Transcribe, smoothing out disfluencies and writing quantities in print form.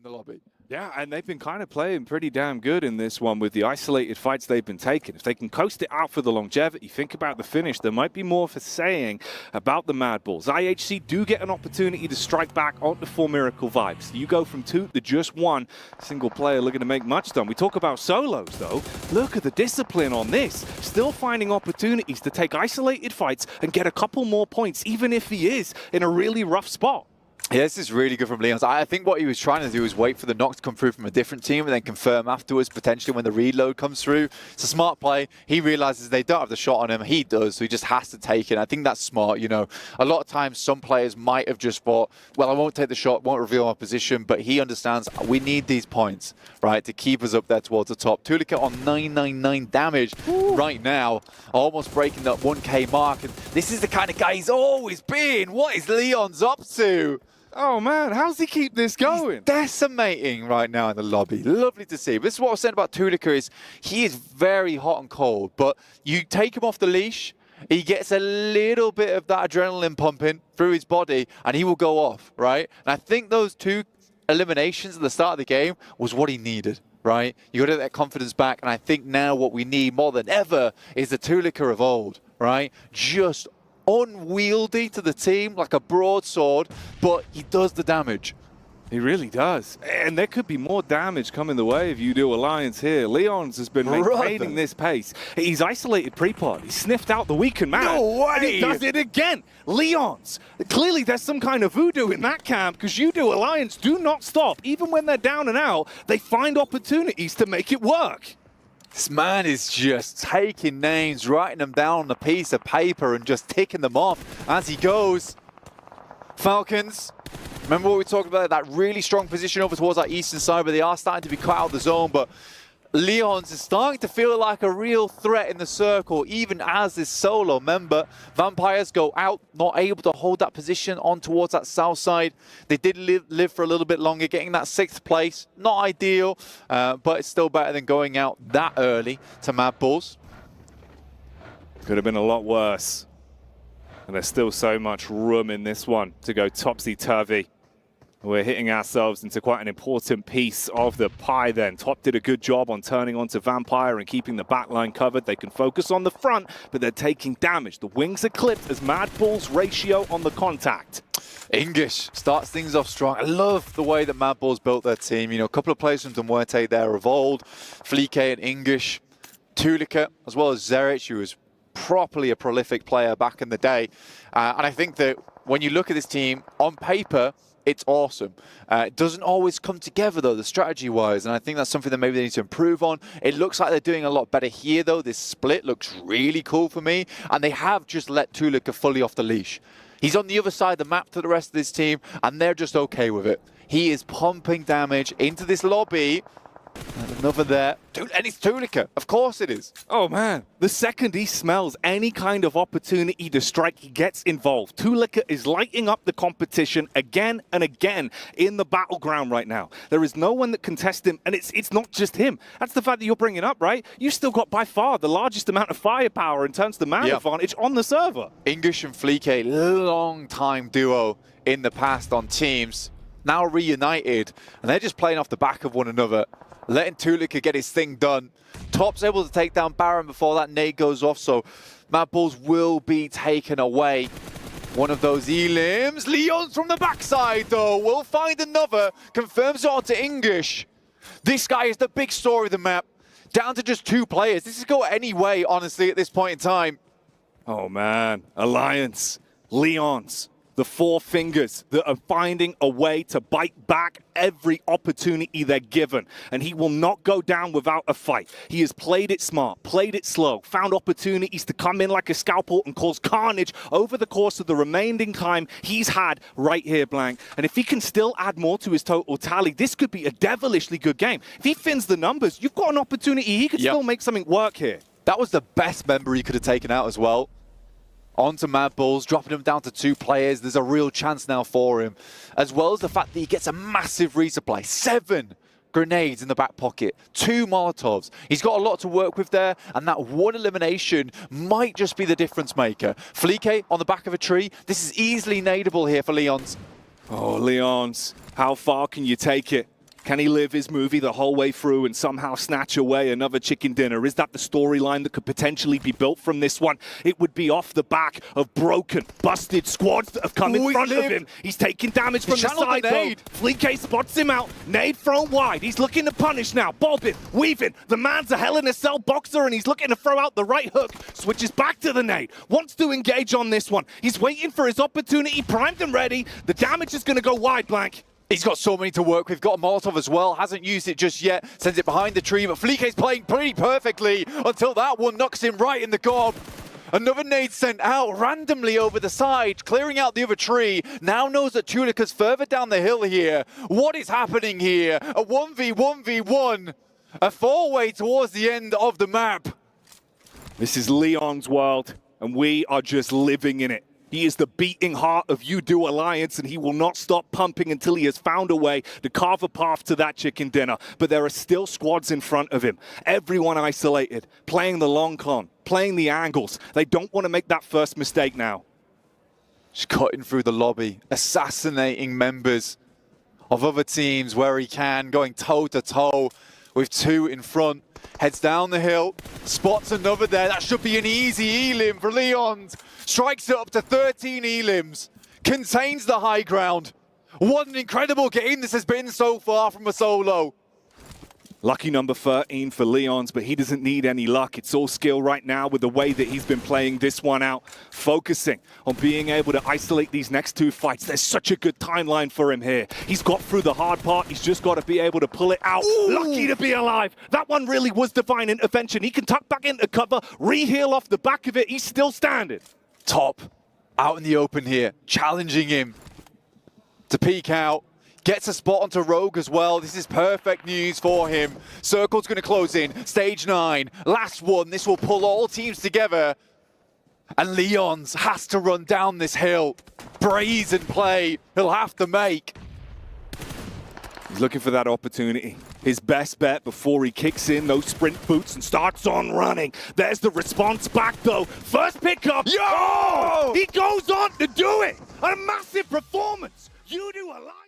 the lobby. Yeah, and they've been kind of playing pretty damn good in this one with the isolated fights they've been taking. If they can coast it out for the longevity, think about the finish. There might be more for saying about the Mad Bulls. IHC do get an opportunity to strike back on the 4 Miracle vibes. You go from 2 to just 1 single player looking to make much done. We talk about solos, though. Look at the discipline on this. Still finding opportunities to take isolated fights and get a couple more points, even if he is in a really rough spot. Yeah, this is really good from Leon. I think what he was trying to do is wait for the knock to come through from a different team and then confirm afterwards, potentially when the reload comes through. It's a smart play. He realizes they don't have the shot on him. He does, so he just has to take it. I think that's smart, you know. A lot of times some players might have just thought, well, I won't take the shot, won't reveal my position, but he understands we need these points, right, to keep us up there towards the top. Tulika on 999 damage right now, almost breaking that 1K mark. And this is the kind of guy he's always been. What is Leon's up to? Oh, man, how's he keep this going? He's decimating right now in the lobby. Lovely to see. But this is what I was saying about Tulika is he is very hot and cold, but you take him off the leash, he gets a little bit of that adrenaline pumping through his body, and he will go off, right? And I think those 2 eliminations at the start of the game was what he needed, right? You got to get that confidence back, and I think now what we need more than ever is the Tulika of old, right? Just unwieldy to the team, like a broadsword, but he does the damage. He really does. And there could be more damage coming the way of Yoodo Alliance here. LeonDZ has been maintaining this pace. He's isolated pre-pod. He sniffed out the weakened man. No way! And he does it again. LeonDZ. Clearly there's some kind of voodoo in that camp because Yoodo Alliance do not stop. Even when they're down and out, they find opportunities to make it work. This man is just taking names, writing them down on a piece of paper and just ticking them off as he goes. Falcons, remember what we talked about, that really strong position over towards that eastern side, but they are starting to be cut out of the zone, but LeonDZ is starting to feel like a real threat in the circle, even as this solo member. Vampires go out, not able to hold that position on towards that south side. They did live for a little bit longer, getting that 6th place. Not ideal, but it's still better than going out that early to Mad Bulls. Could have been a lot worse. And there's still so much room in this one to go topsy-turvy. We're hitting ourselves into quite an important piece of the pie then. Top did a good job on turning onto Vampire and keeping the backline covered. They can focus on the front, but they're taking damage. The wings are clipped as Mad Bulls ratio on the contact. English starts things off strong. I love the way that Mad Bulls built their team. You know, a couple of players from Muerte there of old. Flique and English. Tulika, as well as Zerich, who was properly a prolific player back in the day. And I think that when you look at this team, on paper, it's awesome. It doesn't always come together, though, the strategy-wise, and I think that's something that maybe they need to improve on. It looks like they're doing a lot better here, though. This split looks really cool for me, and they have just let Tulika fully off the leash. He's on the other side of the map to the rest of this team, and they're just okay with it. He is pumping damage into this lobby. And another there. And it's Tulika. Of course it is. Oh, man. The second he smells any kind of opportunity to strike, he gets involved. Tulika is lighting up the competition again and again in the battleground right now. There is no one that can test him, and it's not just him. That's the fact that you're bringing up, right? You've still got by far the largest amount of firepower in terms of the man advantage on the server. English and Flique, long-time duo in the past on teams, now reunited, and they're just playing off the back of one another. Letting Tulika get his thing done. Top's able to take down Baron before that nade goes off, so Mad Bulls will be taken away. One of those elims. Leon's from the backside, though. We'll find another. Confirms it onto English. This guy is the big story of the map. Down to just 2 players. This is go any way, honestly, at this point in time. Oh, man. Alliance. LeonDZ. The 4 fingers that are finding a way to bite back every opportunity they're given. And he will not go down without a fight. He has played it smart, played it slow, found opportunities to come in like a scalpel and cause carnage over the course of the remaining time he's had right here, Blank. And if he can still add more to his total tally, this could be a devilishly good game. If he fins the numbers, you've got an opportunity. He could still make something work here. That was the best member he could have taken out as well. Onto Mad Bulls, dropping him down to 2 players. There's a real chance now for him. As well as the fact that he gets a massive resupply. 7 grenades in the back pocket, 2 Molotovs. He's got a lot to work with there, and that 1 elimination might just be the difference maker. Flique on the back of a tree. This is easily nadeable here for LeonDZ. Oh, LeonDZ, how far can you take it? Can he live his movie the whole way through and somehow snatch away another chicken dinner? Is that the storyline that could potentially be built from this one? It would be off the back of broken, busted squads that have come in front of him. He's taking damage from the side, though. Fleek spots him out. Nade thrown wide. He's looking to punish now. Bobbing, weaving. The man's a Hell in a Cell boxer, and he's looking to throw out the right hook. Switches back to the nade. Wants to engage on this one. He's waiting for his opportunity. Primed and ready. The damage is going to go wide, Blank. He's got so many to work with. Got a Molotov as well. Hasn't used it just yet. Sends it behind the tree. But Fleeke's playing pretty perfectly until that one knocks him right in the gob. Another nade sent out randomly over the side, clearing out the other tree. Now knows that Tulika's further down the hill here. What is happening here? A 1v1v1. A four-way towards the end of the map. This is Leon's world, and we are just living in it. He is the beating heart of Yoodo Alliance, and he will not stop pumping until he has found a way to carve a path to that chicken dinner. But there are still squads in front of him. Everyone isolated, playing the long con, playing the angles. They don't want to make that first mistake now. Just cutting through the lobby, assassinating members of other teams where he can, going toe-to-toe with two in front. Heads down the hill, spots another there. That should be an easy elim for Leon. Strikes it up to 13 elims. Contains the high ground. What an incredible game this has been so far from a solo. Lucky number 13 for Leon's, but he doesn't need any luck. It's all skill right now with the way that he's been playing this one out, focusing on being able to isolate these next two fights. There's such a good timeline for him here. He's got through the hard part. He's just got to be able to pull it out. Ooh. Lucky to be alive. That one really was divine intervention. He can tuck back into cover, re-heal off the back of it. He's still standing. Top, out in the open here, challenging him to peek out. Gets a spot onto Rogue as well. This is perfect news for him. Circle's going to close in. Stage 9. Last one. This will pull all teams together. And Leon's has to run down this hill. Brazen play he'll have to make. He's looking for that opportunity. His best bet before he kicks in those sprint boots and starts on running. There's the response back, though. First pickup. Yo! Oh, he goes on to do it. A massive performance. Yoodo alive.